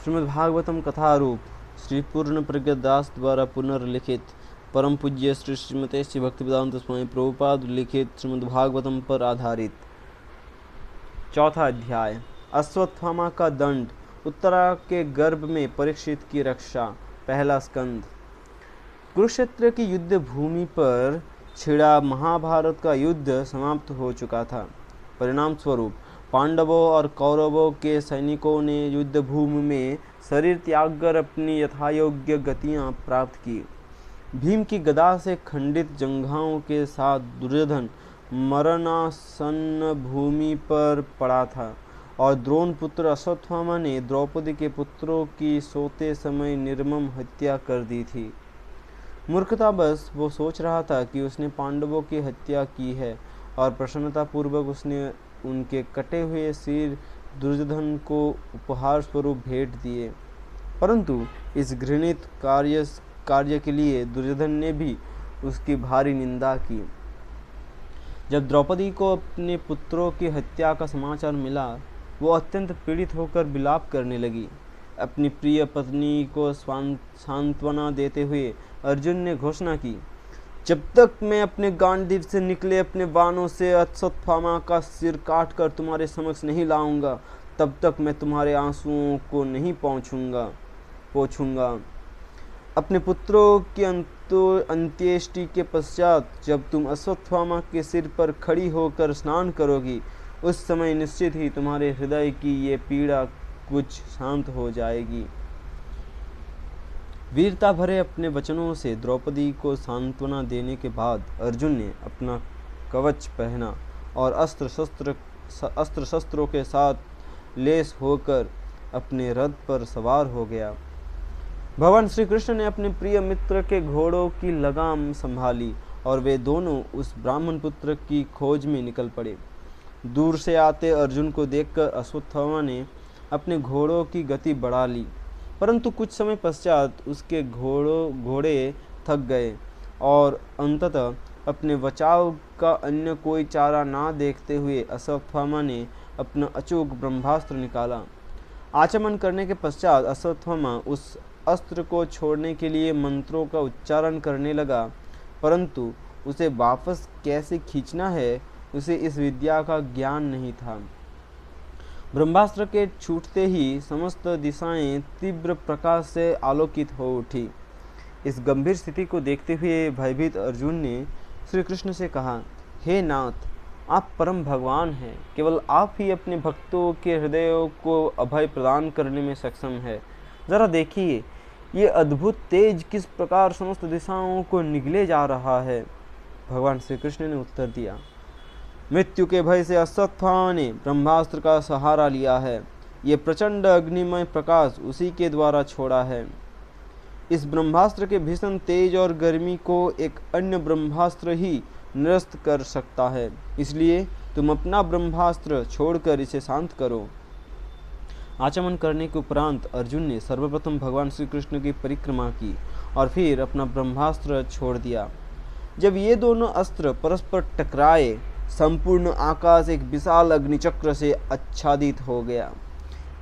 श्रीमद्भागवतम कथारूप श्री पूर्ण प्रज्ञदास द्वारा पुनर्लिखित परम पूज्य श्री श्रीमते श्री भक्तिवेदांत स्वामी प्रभुपाद लिखित श्रीमद्भागवतम पर आधारित चौथा अध्याय अश्वत्थामा का दंड, उत्तरा के गर्भ में परीक्षित की रक्षा। पहला स्कंद। कुरुक्षेत्र की युद्ध भूमि पर छिड़ा महाभारत का युद्ध समाप्त हो चुका था। परिणाम स्वरूप पांडवों और कौरवों के सैनिकों ने युद्ध भूमि में शरीर त्याग कर अपनी यथायोग्य गतियां प्राप्त की। भीम की गदा से खंडित जंघाओं के साथ दुर्योधन मरणासन्न भूमि पर पड़ा था और द्रोण पुत्र अश्वत्थामा ने द्रौपदी के पुत्रों की सोते समय निर्मम हत्या कर दी थी। मूर्खतावश वो सोच रहा था कि उसने पांडवों की हत्या की है और प्रसन्नतापूर्वक उसने उनके कटे हुए सिर दुर्योधन को उपहार स्वरूप भेंट दिए। परंतु इस घृणित कार्य के लिए दुर्योधन ने भी उसकी भारी निंदा की। जब द्रौपदी को अपने पुत्रों की हत्या का समाचार मिला, वो अत्यंत पीड़ित होकर विलाप करने लगी। अपनी प्रिय पत्नी को सांत्वना देते हुए अर्जुन ने घोषणा की, जब तक मैं अपने गांडीव से निकले अपने बाणों से अश्वत्थामा का सिर काटकर तुम्हारे समक्ष नहीं लाऊंगा, तब तक मैं तुम्हारे आंसुओं को नहीं पोंछूंगा। अपने पुत्रों की अंत्येष्टि के पश्चात जब तुम अश्वत्थामा के सिर पर खड़ी होकर स्नान करोगी, उस समय निश्चित ही तुम्हारे हृदय की ये पीड़ा कुछ शांत हो जाएगी। वीरता भरे अपने वचनों से द्रौपदी को सांत्वना देने के बाद अर्जुन ने अपना कवच पहना और अस्त्र शस्त्रों के साथ लेस होकर अपने रथ पर सवार हो गया। भगवान श्री कृष्ण ने अपने प्रिय मित्र के घोड़ों की लगाम संभाली और वे दोनों उस ब्राह्मण पुत्र की खोज में निकल पड़े। दूर से आते अर्जुन को देखकर अश्वत्थामा ने अपने घोड़ों की गति बढ़ा ली, परंतु कुछ समय पश्चात उसके घोड़े थक गए और अंततः अपने बचाव का अन्य कोई चारा ना देखते हुए अश्वत्थामा ने अपना अचूक ब्रह्मास्त्र निकाला। आचमन करने के पश्चात अश्वत्थामा उस अस्त्र को छोड़ने के लिए मंत्रों का उच्चारण करने लगा, परंतु उसे वापस कैसे खींचना है उसे इस विद्या का ज्ञान नहीं था। ब्रह्मास्त्र के छूटते ही समस्त दिशाएं तीव्र प्रकाश से आलोकित हो उठी। इस गंभीर स्थिति को देखते हुए भयभीत अर्जुन ने श्री कृष्ण से कहा, हे नाथ, आप परम भगवान हैं। केवल आप ही अपने भक्तों के हृदयों को अभय प्रदान करने में सक्षम है। जरा देखिए, ये अद्भुत तेज किस प्रकार समस्त दिशाओं को निगले जा रहा है। भगवान श्री कृष्ण ने उत्तर दिया, मृत्यु के भय से अश्वत्थामा ने ब्रह्मास्त्र का सहारा लिया है। ये प्रचंड अग्निमय प्रकाश उसी के द्वारा छोड़ा है। इस ब्रह्मास्त्र के भीषण तेज और गर्मी को एक अन्य ब्रह्मास्त्र ही निरस्त कर सकता है, इसलिए तुम अपना ब्रह्मास्त्र छोड़कर इसे शांत करो। आचमन करने के उपरांत अर्जुन ने सर्वप्रथम भगवान श्री कृष्ण की परिक्रमा की और फिर अपना ब्रह्मास्त्र छोड़ दिया। जब ये दोनों अस्त्र परस्पर टकराए, संपूर्ण आकाश एक विशाल अग्निचक्र से आच्छादित हो गया।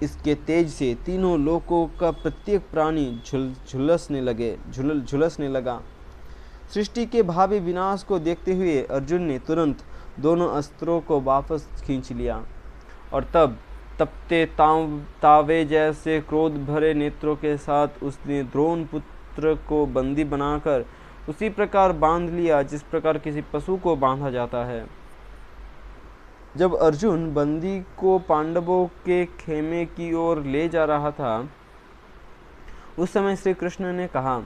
इसके तेज से तीनों लोकों का प्रत्येक प्राणी झुलसने लगा। सृष्टि के भावी विनाश को देखते हुए अर्जुन ने तुरंत दोनों अस्त्रों को वापस खींच लिया और तब तपते तावे जैसे क्रोध भरे नेत्रों के साथ उसने द्रोण पुत्र को बंदी बनाकर उसी प्रकार बांध लिया जिस प्रकार किसी पशु को बांधा जाता है। जब अर्जुन बंदी को पांडवों के खेमे की ओर ले जा रहा था, उस समय श्री कृष्ण ने कहा,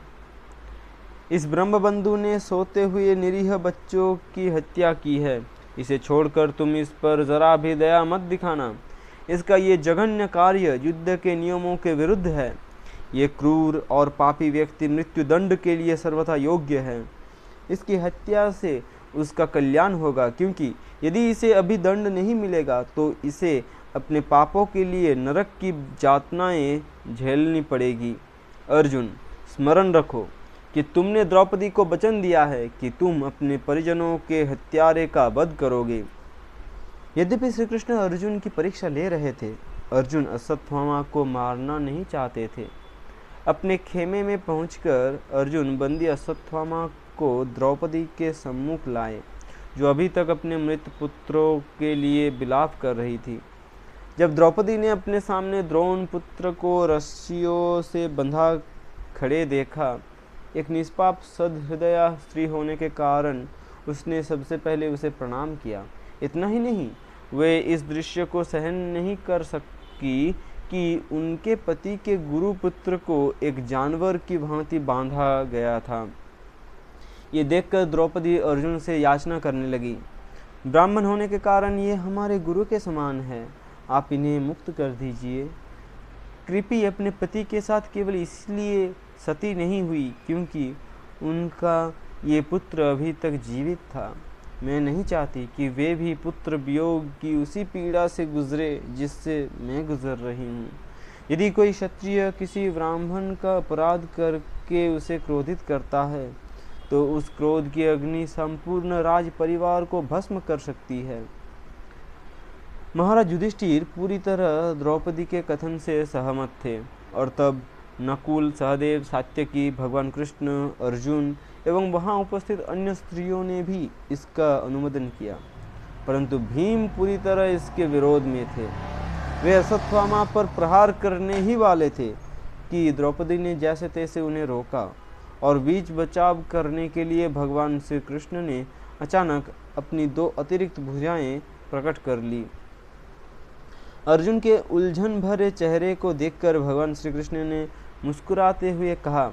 इस ब्रह्मबंधु ने सोते हुए निरीह बच्चों की हत्या की है। इसे छोड़कर तुम इस पर जरा भी दया मत दिखाना। इसका ये जघन्य कार्य युद्ध के नियमों के विरुद्ध है। ये क्रूर और पापी व्यक्ति मृत्यु दंड के लिए सर्वथा योग्य है। इसकी हत्या से उसका कल्याण होगा, क्योंकि यदि इसे अभी दंड नहीं मिलेगा तो इसे अपने पापों के लिए नरक की यातनाएं झेलनी पड़ेगी। अर्जुन, स्मरण रखो कि तुमने द्रौपदी को वचन दिया है कि तुम अपने परिजनों के हत्यारे का वध करोगे। यद्यपि श्री कृष्ण अर्जुन की परीक्षा ले रहे थे, अर्जुन अश्वत्थामा को मारना नहीं चाहते थे। अपने खेमे में पहुंचकर अर्जुन बंदी अश्वत्थामा को द्रौपदी के सम्मुख लाए, जो अभी तक अपने मृत पुत्रों के लिए विलाप कर रही थी। जब द्रौपदी ने अपने सामने द्रोण पुत्र को रस्सियों से बंधा खड़े देखा, एक निष्पाप सद्हृदया स्त्री होने के कारण उसने सबसे पहले उसे प्रणाम किया। इतना ही नहीं, वे इस दृश्य को सहन नहीं कर सकी कि उनके पति के गुरु पुत्र को एक जानवर की भांति बांधा गया था। ये देखकर द्रौपदी अर्जुन से याचना करने लगी, ब्राह्मण होने के कारण ये हमारे गुरु के समान है, आप इन्हें मुक्त कर दीजिए। कृपी अपने पति के साथ केवल इसलिए सती नहीं हुई क्योंकि उनका ये पुत्र अभी तक जीवित था। मैं नहीं चाहती कि वे भी पुत्र वियोग की उसी पीड़ा से गुजरे जिससे मैं गुजर रही हूँ। यदि कोई क्षत्रिय किसी ब्राह्मण का अपराध करके उसे क्रोधित करता है तो उस क्रोध की अग्नि संपूर्ण राज परिवार को भस्म कर सकती है। महाराज युधिष्ठिर पूरी तरह द्रौपदी के कथन से सहमत थे और तब नकुल, सहदेव, सात्यकी, भगवान कृष्ण, अर्जुन एवं वहां उपस्थित अन्य स्त्रियों ने भी इसका अनुमोदन किया, परंतु भीम पूरी तरह इसके विरोध में थे। वे अश्वत्थामा पर प्रहार करने ही वाले थे कि द्रौपदी ने जैसे तैसे उन्हें रोका और बीच बचाव करने के लिए भगवान श्री कृष्ण ने अचानक अपनी 2 अतिरिक्त भुजाएं प्रकट कर ली। अर्जुन के उलझन भरे चेहरे को देखकर भगवान श्री कृष्ण ने मुस्कुराते हुए कहा,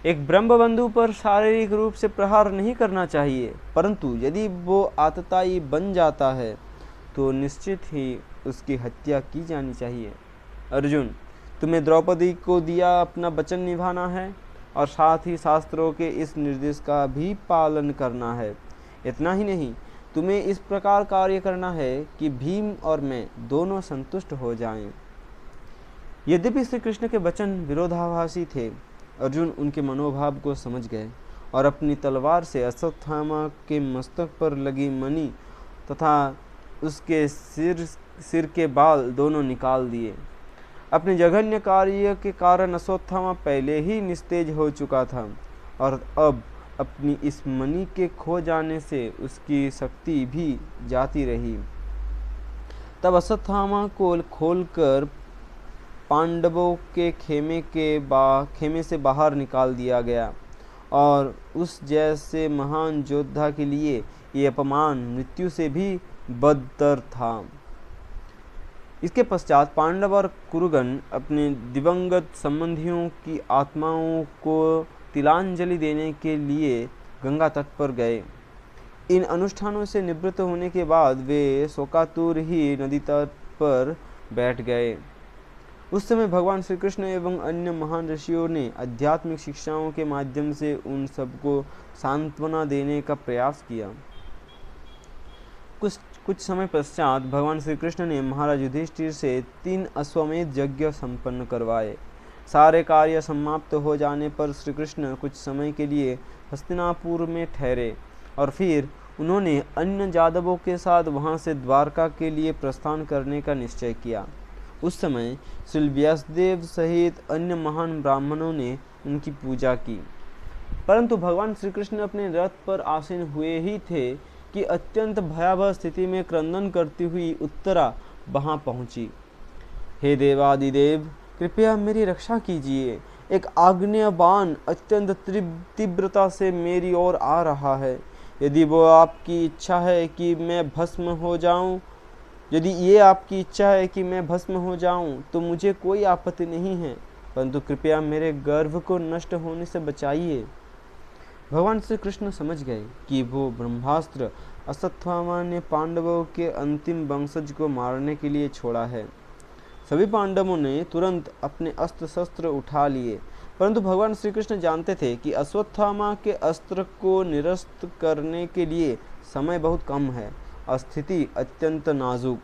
एक ब्रह्मबंधु पर शारीरिक रूप से प्रहार नहीं करना चाहिए, परंतु यदि वो आतताई बन जाता है तो निश्चित ही उसकी हत्या की जानी चाहिए। अर्जुन, तुम्हें द्रौपदी को दिया अपना वचन निभाना है और साथ ही शास्त्रों के इस निर्देश का भी पालन करना है। इतना ही नहीं, तुम्हें इस प्रकार कार्य करना है कि भीम और मैं दोनों संतुष्ट हो जाएं। यद्यपि श्री कृष्ण के वचन विरोधाभासी थे, अर्जुन उनके मनोभाव को समझ गए और अपनी तलवार से अश्वत्थामा के मस्तक पर लगी मणि तथा उसके सिर के बाल दोनों निकाल दिए। अपने जघन्य कार्य के कारण अश्वत्थामा पहले ही निस्तेज हो चुका था और अब अपनी इस मणि के खो जाने से उसकी शक्ति भी जाती रही। तब अश्वत्थामा को खोलकर पांडवों के खेमे से बाहर निकाल दिया गया और उस जैसे महान योद्धा के लिए ये अपमान मृत्यु से भी बदतर था। इसके पश्चात पांडव और कुरुगण अपने दिवंगत संबंधियों की आत्माओं को तिलांजलि देने के लिए गंगा तट पर गए। इन अनुष्ठानों से निवृत्त होने के बाद वे शोकातुर ही नदी तट पर बैठ गए। उस समय भगवान श्री कृष्ण एवं अन्य महान ऋषियों ने आध्यात्मिक शिक्षाओं के माध्यम से उन सबको सांत्वना देने का प्रयास किया। कुछ समय पश्चात भगवान श्री कृष्ण ने महाराज युधिष्ठिर से 3 अश्वमेध यज्ञ संपन्न करवाए। सारे कार्य समाप्त हो जाने पर श्री कृष्ण कुछ समय के लिए हस्तिनापुर में ठहरे और फिर उन्होंने अन्य यादवों के साथ वहां से द्वारका के लिए प्रस्थान करने का निश्चय किया। उस समय श्री व्यासदेव सहित अन्य महान ब्राह्मणों ने उनकी पूजा की, परंतु भगवान श्री कृष्ण अपने रथ पर आसीन हुए ही थे कि अत्यंत भयावह स्थिति में क्रंदन करती हुई उत्तरा वहां पहुंची। हे देवादिदेव, कृपया मेरी रक्षा कीजिए। एक आग्नेय बाण अत्यंत तीव्रता से मेरी ओर आ रहा है। यदि वो आपकी इच्छा है कि मैं भस्म हो जाऊं, यदि ये आपकी इच्छा है कि मैं भस्म हो जाऊं तो मुझे कोई आपत्ति नहीं है, परंतु कृपया मेरे गर्भ को नष्ट होने से बचाइए। भगवान श्री कृष्ण समझ गए कि वो ब्रह्मास्त्र अश्वत्थामा ने पांडवों के अंतिम वंशज को मारने के लिए छोड़ा है। सभी पांडवों ने तुरंत अपने अस्त्र शस्त्र उठा लिए, परंतु भगवान श्री कृष्ण जानते थे कि अश्वत्थामा के अस्त्र को निरस्त करने के लिए समय बहुत कम है और स्थिति अत्यंत नाजुक।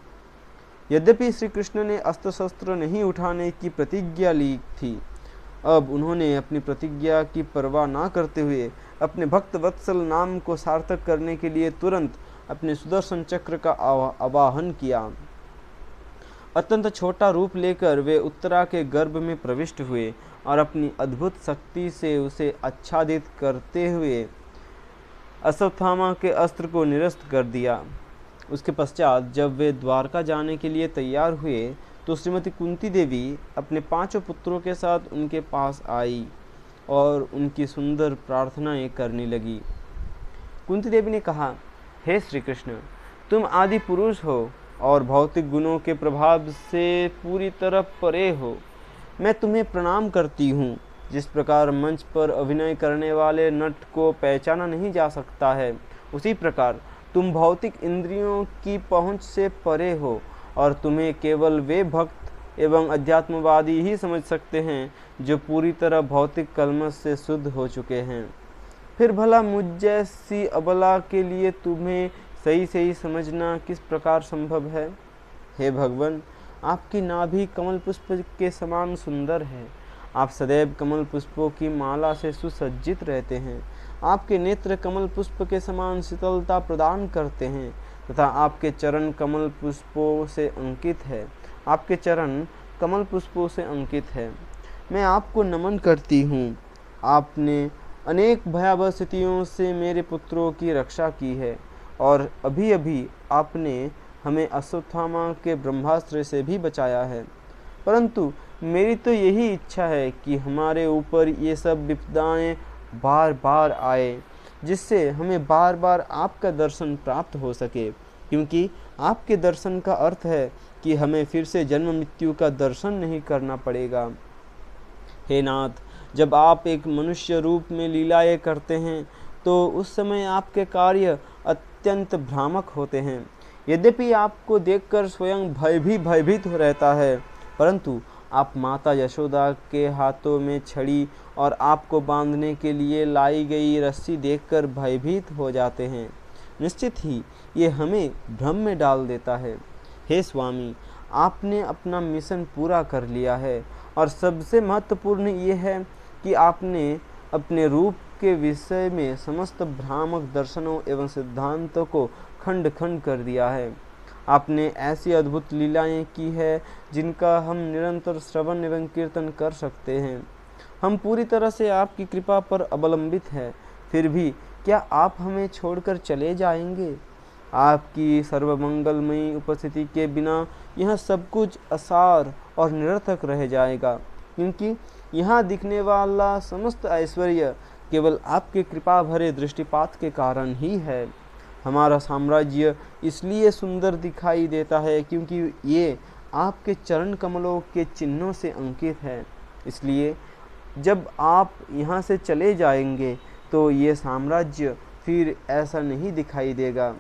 यद्यपि श्री कृष्ण ने अस्त्र शस्त्र नहीं उठाने की प्रतिज्ञा ली थी, अब उन्होंने अपनी प्रतिज्ञा की परवाह न करते हुए अपने भक्त वत्सल नाम को सार्थक करने के लिए तुरंत अपने सुदर्शन चक्र का आवाहन किया। अत्यंत छोटा रूप लेकर वे उत्तरा के गर्भ में प्रविष्ट हुए और अपनी अद्भुत शक्ति से उसे आच्छादित करते हुए अश्वत्थामा के अस्त्र को निरस्त कर दिया। उसके पश्चात जब वे द्वारका जाने के लिए तैयार हुए तो श्रीमती कुंती देवी अपने 5 पुत्रों के साथ उनके पास आई और उनकी सुंदर प्रार्थनाएं करने लगी। कुंती देवी ने कहा, हे श्री कृष्ण, तुम आदि पुरुष हो और भौतिक गुणों के प्रभाव से पूरी तरह परे हो। मैं तुम्हें प्रणाम करती हूँ। जिस प्रकार मंच पर अभिनय करने वाले नट को पहचाना नहीं जा सकता है, उसी प्रकार तुम भौतिक इंद्रियों की पहुँच से परे हो और तुम्हें केवल वे भक्त एवं अध्यात्मवादी ही समझ सकते हैं जो पूरी तरह भौतिक कलमश से शुद्ध हो चुके हैं। फिर भला मुझ जैसी अबला के लिए तुम्हें सही समझना किस प्रकार संभव है। हे भगवान, आपकी नाभि कमल पुष्प के समान सुंदर है। आप सदैव कमल पुष्पों की माला से सुसज्जित रहते हैं। आपके नेत्र कमल पुष्प के समान शीतलता प्रदान करते हैं तथा आपके चरण कमल पुष्पों से अंकित है। आपके चरण कमल पुष्पों से अंकित है। मैं आपको नमन करती हूँ। आपने अनेक भयावह स्थितियों से मेरे पुत्रों की रक्षा की है और अभी अभी आपने हमें अश्वत्थामा के ब्रह्मास्त्र से भी बचाया है। परंतु मेरी तो यही इच्छा है कि हमारे ऊपर ये सब विपदाएं बार बार आए, जिससे हमें बार बार आपका दर्शन प्राप्त हो सके, क्योंकि आपके दर्शन का अर्थ है कि हमें फिर से जन्म मृत्यु का दर्शन नहीं करना पड़ेगा। हे नाथ, जब आप एक मनुष्य रूप में लीलाएं करते हैं तो उस समय आपके कार्य अत्यंत भ्रामक होते हैं। यद्यपि आपको देखकर स्वयं भयभीत हो रहता है, परंतु आप माता यशोदा के हाथों में छड़ी और आपको बांधने के लिए लाई गई रस्सी देखकर भयभीत हो जाते हैं। निश्चित ही ये हमें भ्रम में डाल देता है। हे स्वामी, आपने अपना मिशन पूरा कर लिया है और सबसे महत्वपूर्ण ये है कि आपने अपने रूप के विषय में समस्त भ्रामक दर्शनों एवं सिद्धांतों को खंड खंड कर दिया है। आपने ऐसी अद्भुत लीलाएं की है जिनका हम निरंतर श्रवण एवं कीर्तन कर सकते हैं। हम पूरी तरह से आपकी कृपा पर अवलंबित हैं। फिर भी क्या आप हमें छोड़कर चले जाएंगे? आपकी सर्वमंगलमयी उपस्थिति के बिना यह सब कुछ असार और निरर्थक रह जाएगा, क्योंकि यहाँ दिखने वाला समस्त ऐश्वर्य केवल आपके कृपा भरे दृष्टिपात के कारण ही है। हमारा साम्राज्य इसलिए सुंदर दिखाई देता है क्योंकि ये आपके चरण कमलों के चिन्हों से अंकित है। इसलिए जब आप यहाँ से चले जाएंगे तो ये साम्राज्य फिर ऐसा नहीं दिखाई देगा।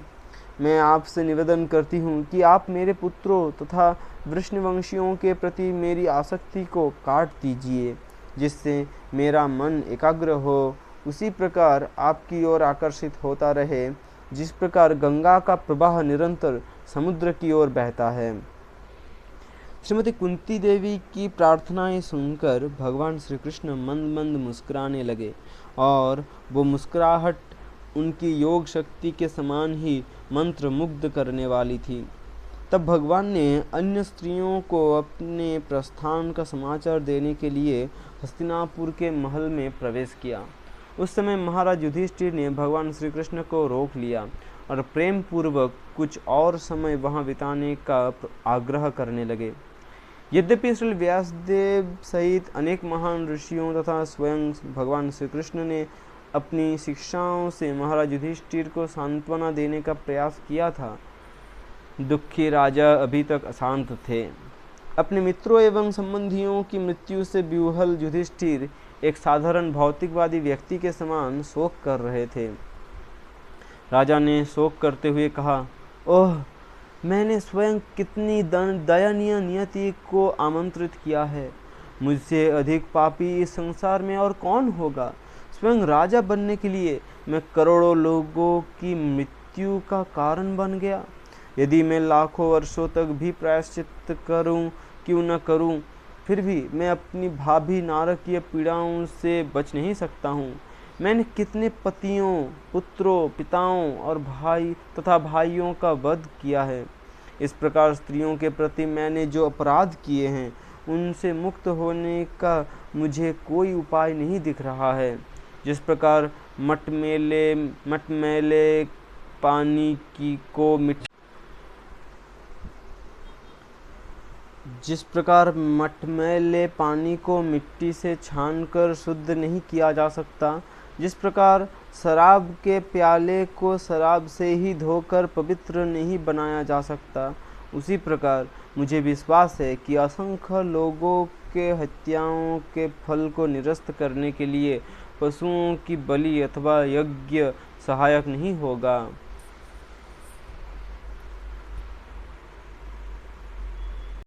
मैं आपसे निवेदन करती हूँ कि आप मेरे पुत्रों तथा वृष्णवंशियों के प्रति मेरी आसक्ति को काट दीजिए, जिससे मेरा मन एकाग्र हो, उसी प्रकार आपकी ओर आकर्षित होता रहे जिस प्रकार गंगा का प्रवाह निरंतर समुद्र की ओर बहता है। श्रीमती कुंती देवी की प्रार्थनाएं सुनकर भगवान श्री कृष्ण मंद मंद मुस्कुराने लगे और वो मुस्कुराहट उनकी योग शक्ति के समान ही मंत्र मुग्ध करने वाली थी। तब भगवान ने अन्य स्त्रियों को अपने प्रस्थान का समाचार देने के लिए हस्तिनापुर के महल में प्रवेश किया। उस समय महाराज युधिष्ठिर ने भगवान श्री कृष्ण को रोक लिया और प्रेम पूर्वक कुछ और समय वहां बिताने का आग्रह करने लगे। यद्यपि श्री व्यासदेव सहित अनेक महान ऋषियों तथा स्वयं भगवान श्री कृष्ण ने अपनी शिक्षाओं से महाराज युधिष्ठिर को सांत्वना देने का प्रयास किया था, दुखी राजा अभी तक अशांत थे। अपने मित्रों एवं संबंधियों की मृत्यु से विह्वल युधिष्ठिर एक साधारण भौतिकवादी व्यक्ति के समान शोक कर रहे थे। राजा ने शोक करते हुए कहा, ओह, मैंने स्वयं कितनी दयनीय नियति को आमंत्रित किया है। मुझसे अधिक पापी इस संसार में और कौन होगा। स्वयं राजा बनने के लिए मैं करोड़ों लोगों की मृत्यु का कारण बन गया। यदि मैं लाखों वर्षों तक भी प्रायश्चित करूं, क्यों न करूं, फिर भी मैं अपनी भाभी नारकीय पीड़ाओं से बच नहीं सकता हूँ। मैंने कितने पतियों, पुत्रों, पिताओं और भाई तथा भाइयों का वध किया है। इस प्रकार स्त्रियों के प्रति मैंने जो अपराध किए हैं उनसे मुक्त होने का मुझे कोई उपाय नहीं दिख रहा है। जिस प्रकार मटमैले पानी की को मिट्टी जिस प्रकार मटमैले पानी को मिट्टी से छानकर शुद्ध नहीं किया जा सकता, जिस प्रकार शराब के प्याले को शराब से ही धोकर पवित्र नहीं बनाया जा सकता, उसी प्रकार मुझे विश्वास है कि असंख्य लोगों के हत्याओं के फल को निरस्त करने के लिए पशुओं की बलि अथवा यज्ञ सहायक नहीं होगा।